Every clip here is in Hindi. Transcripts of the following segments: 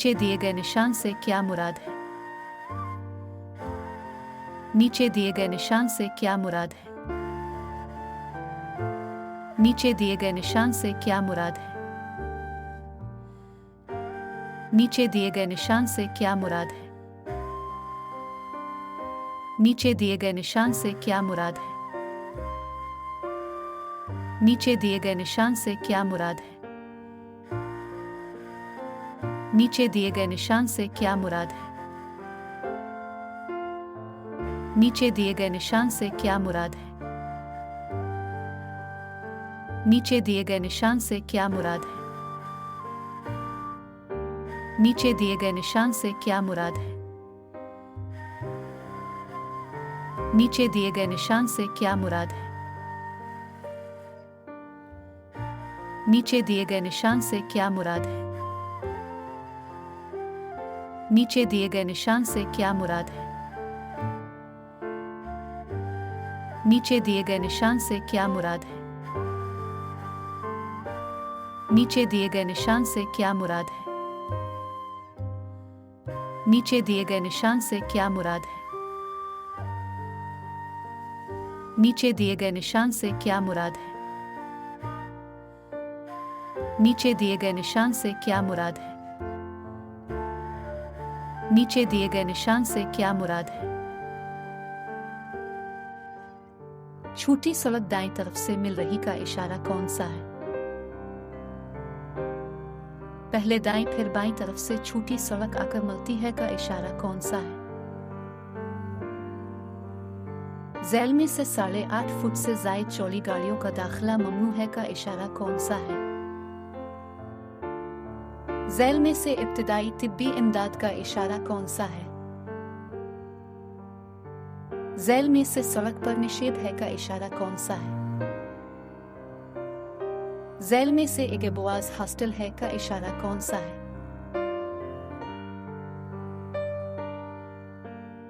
नीचे दिए गए निशान से क्या मुराद है? नीचे दिए गए निशान से क्या मुराद है? नीचे दिए गए निशान से क्या मुराद है? नीचे दिए गए निशान से क्या मुराद है? नीचे दिए गए निशान से क्या मुराद है? नीचे दिए गए निशान से क्या मुराद है? नीचे दिए गए निशान से क्या मुराद है? नीचे दिए गए निशान से क्या मुराद है? नीचे दिए गए निशान से क्या मुराद है? नीचे दिए गए निशान से क्या मुराद है? नीचे दिए गए निशान से क्या मुराद है? नीचे दिए गए निशान से क्या मुराद है? नीचे दिए गए निशान से क्या मुराद है? नीचे दिए गए निशान से क्या मुराद है? नीचे दिए गए निशान से क्या मुराद है? नीचे दिए गए निशान से क्या मुराद है? नीचे दिए गए निशान से क्या मुराद है? नीचे दिए गए निशान से क्या मुराद है? नीचे दिए गए निशान से क्या मुराद है? छूटी सड़क दाईं तरफ से मिल रही का इशारा कौन सा है? पहले दाईं फिर बाईं तरफ से छूटी सड़क आकर मिलती है का इशारा कौन सा है? झैल में से 8.5 फुट से जायद चौड़ी गाड़ियों का दाखिला ममनू है का इशारा कौन सा है? झैल में से इब्तिदाई तिब्बी इमदाद का इशारा कौन सा है? झैल में से सड़क पर निषेध है का इशारा कौन सा है? झैल में से एक बोआज हॉस्टल है का इशारा कौन सा है?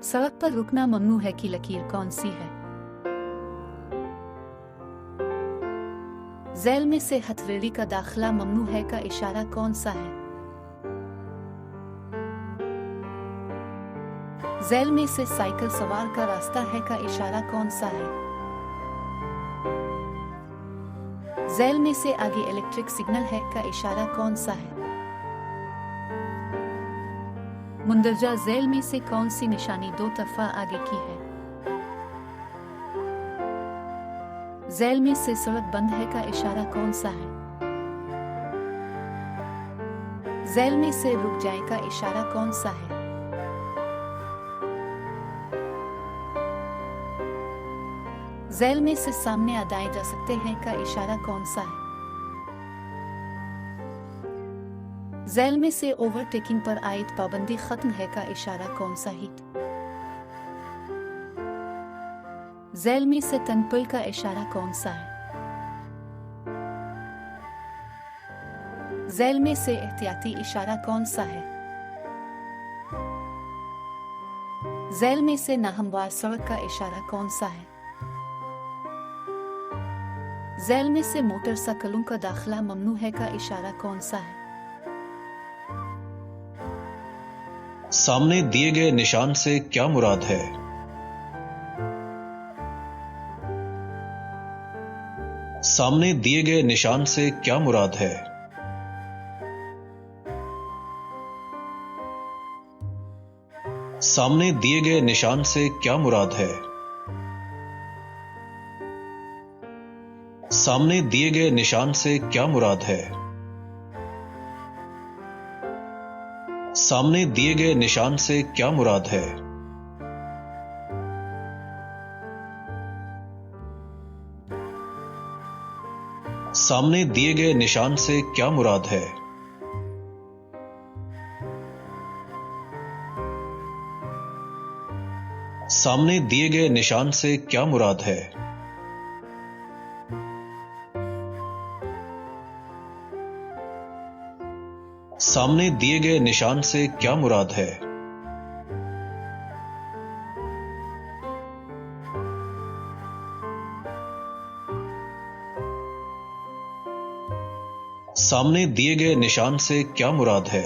सड़क पर रुकना ममनू है की लकीर कौन सी है? झैल में से हथेली का दाखिला ममनू है का इशारा कौन सा है? झैल में से साइकिल सवार का रास्ता है का इशारा कौन सा है? झैल में से आगे इलेक्ट्रिक सिग्नल है का इशारा कौन सा है? मुंदरजा झैल में से कौन सी निशानी 2 तरफा आगे की है? झैल में से सड़क बंद है का इशारा कौन सा है? झैल में से रुक जाए का इशारा कौन सा है? झैल में से सामने आदाए जा सकते हैं का इशारा कौन सा है? झैल में से ओवरटेकिंग पर आयद पाबंदी खत्म है का इशारा कौन सा है? झैल में से तनपुल का इशारा कौन सा है? झैल में से एहतियाती इशारा कौन सा है? झैल में से नाहमवार सड़क का इशारा कौन सा है? झैल में से मोटरसाइकिलों का दाखिला ममनू है का इशारा कौन सा है? सामने दिए गए निशान से क्या मुराद है? सामने दिए गए निशान से क्या मुराद है? सामने दिए गए निशान से क्या मुराद है? सामने दिए गए निशान से क्या मुराद है? सामने दिए गए निशान से क्या मुराद है? सामने दिए गए निशान से क्या मुराद है? सामने दिए गए निशान से क्या मुराद है? सामने दिए गए निशान से क्या मुराद है? सामने दिए गए निशान से क्या मुराद है?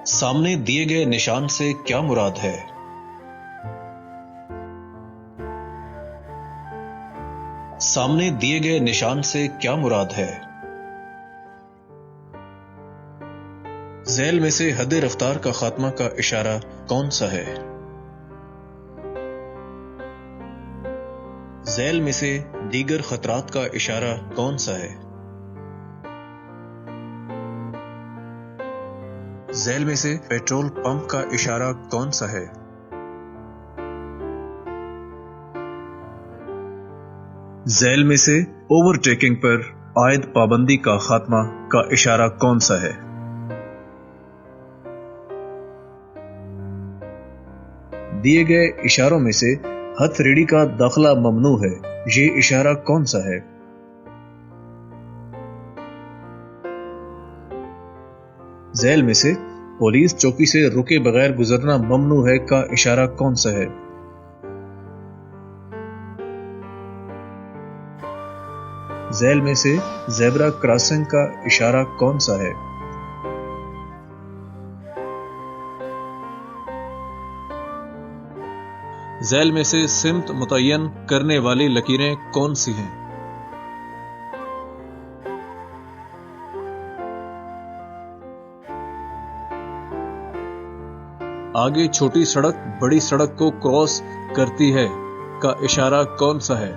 सामने दिए गए निशान से क्या मुराद है? सामने दिए गए निशान से क्या मुराद है? झैल में से हद रफ्तार का खात्मा का इशारा कौन सा है? झैल में से दीगर खतरात का इशारा कौन सा है? झैल में से पेट्रोल पंप का इशारा कौन सा है? झैल में से ओवरटेकिंग पर आयद पाबंदी का खात्मा का इशारा कौन सा है? दिए गए इशारों में से हथरेडी का दाखला ममनू है, ये इशारा कौन सा है? झैल में से पुलिस चौकी से रुके बगैर गुजरना ममनू है का इशारा कौन सा है? झैल में से ज़ेब्रा क्रॉसिंग का इशारा कौन सा है? झैल में से सिमत मुतय्यन करने वाली लकीरें कौन सी हैं? आगे छोटी सड़क बड़ी सड़क को क्रॉस करती है का इशारा कौन सा है?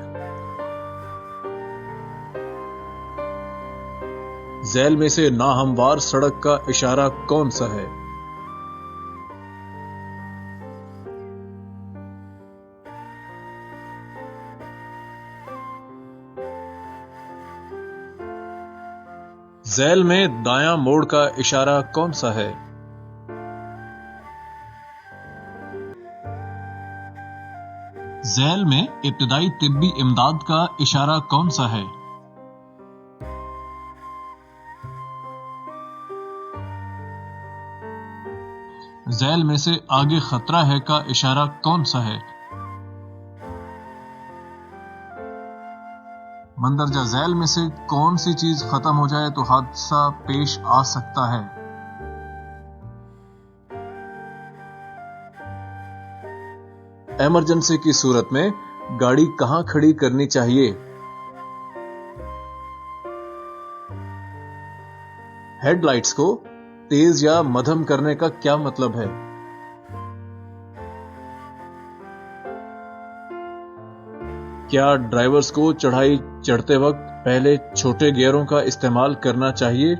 झैल में से नाहमवार सड़क का इशारा कौन सा है? झैल में दायां मोड़ का इशारा कौन सा है? झैल में इब्तिदाई तिब्बी इमदाद का इशारा कौन सा है? झैल में से आगे खतरा है का इशारा कौन सा है? मंदरजा झैल में से कौन सी चीज खत्म हो जाए तो हादसा पेश आ सकता है? इमरजेंसी की सूरत में गाड़ी कहां खड़ी करनी चाहिए? हेडलाइट्स को तेज या मध्यम करने का क्या मतलब है? क्या ड्राइवर्स को चढ़ाई चढ़ते वक्त पहले छोटे गियरों का इस्तेमाल करना चाहिए